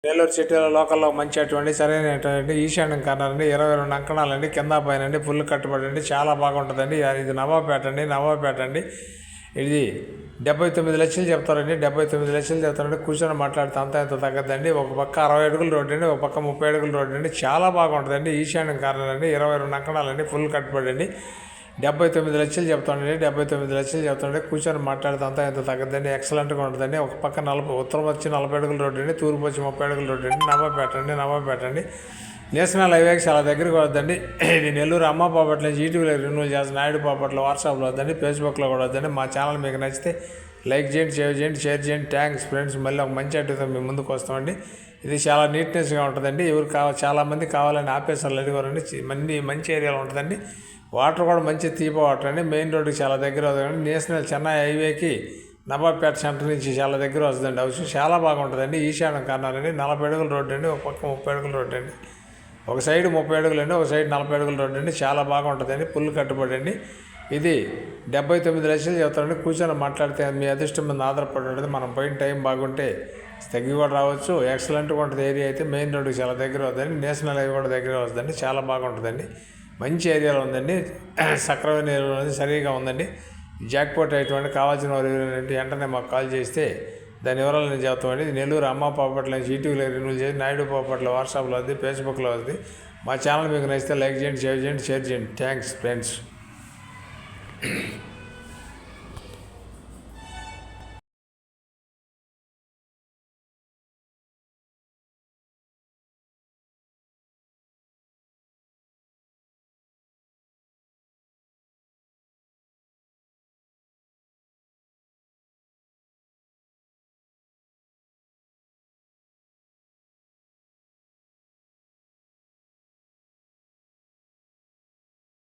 నెల్లూరు సిటీలో లోకల్లో మంచి అటువంటి సరైనటువంటి ఈశాన్యం కార్నర్ అండి. 22 అంకణాలండి, కింద పైన అండి, ఫుల్ కట్టుబడి అండి, చాలా బాగుంటుందండి. ఇది నవాబేట అండి. ఇది 79 లక్షలు చెప్తారండి. 79 లక్షలు చెప్తారండి. కూర్చొని మాట్లాడితే అంతా ఎంత తగ్గదండి. ఒక పక్క 60 అడుగుల రోడ్డు అండి, ఒక పక్క 30 అడుగుల రోడ్డు అండి. చాలా బాగుంటుందండి. ఈశాన్యం కార్నర్ అండి, 22 అంకణాలండి, ఫుల్ కట్టుబడి అండి. 79 లక్షలు చెప్తానండి. 79 లక్షలు చెప్తానండి. కూర్చొని మాట్లాడితే అంతా ఎంత తగ్గదండి. ఎక్సలెంట్గా ఉంటుందండి. ఒక పక్క ఉత్తరం వచ్చి 40 అడుగుల రోడ్డు అండి, తూర్పు వచ్చి 30 అడుగుల రోడ్డు అండి. నవాబేట అండి. నేషనల్ హైవేకి చాలా దగ్గరకు వద్దండి. ఇది నెల్లూరు అమ్మ పాపట్ల నుంచి ఈటీవీలో రిన్యూల్ చేసిన నాయుడు పాపట్ల వాట్సాప్లో వద్దండి, ఫేస్బుక్లో కూడా వద్దండి. మా ఛానల్ మీకు నచ్చితే లైక్ చేయండి, షేర్ చేయండి. Thanks friends. మళ్ళీ ఒక మంచి అడ్డుతో మేము ముందుకు వస్తామండి. ఇది చాలా నీట్నెస్గా ఉంటుందండి. చాలామంది కావాలని ఆపేసారు అడిగారండి. మంచి ఏరియాలో ఉంటుందండి. వాటర్ కూడా మంచి తీప వాటర్ అండి. మెయిన్ రోడ్డుకి చాలా దగ్గర వస్తుందండి. నేషనల్ చెన్నై హైవేకి నవాబ్పేట సెంటర్ నుంచి చాలా దగ్గర వస్తుందండి. హౌస్ చాలా బాగుంటుందండి. ఈశాన్యం కార్నర్ అండి, 40 అడుగుల రోడ్డు అండి, ఒక పక్క 30 అడుగుల రోడ్డు అండి. ఒక సైడ్ 30 అడుగులు అండి, ఒక సైడ్ 40 అడుగుల రోడ్డు అండి. చాలా బాగుంటుందండి. పుల్లు కట్టుబడి అండి. ఇది 79 లక్షలు చెప్తారండి. కూర్చొని మాట్లాడితే మీ అదృష్టం మీద ఆధారపడి ఉంటుంది. మనం పోయిన టైం బాగుంటే తగ్గి కూడా రావచ్చు. ఎక్సలెంట్గా ఉంటుంది. ఏరియా అయితే మెయిన్ రోడ్డుకి చాలా దగ్గర వస్తుందండి. నేషనల్ హైవే కూడా దగ్గర వస్తుందండి. చాలా బాగుంటుందండి. మంచి ఏరియాలో ఉందండి. సక్రమైన ఏరియాలో ఉంది, సరిగా ఉందండి. జాక్పాట్ అటువంటి కావాల్సిన వారు వెంటనే మాకు కాల్ చేస్తే దాని వివరాలు నేను చెప్తామండి. ఇది నెల్లూరు అమ్మ పాపట్ల నుంచి ఈటీవీలో రిన్యూల్ చేసి నాయుడు పాపట్ల వాట్సాప్లో వద్ది, ఫేస్బుక్లో వద్ది. మా ఛానల్ మీకు నచ్చితే లైక్ చేయండి, షేర్ చేయండి. Thanks friends.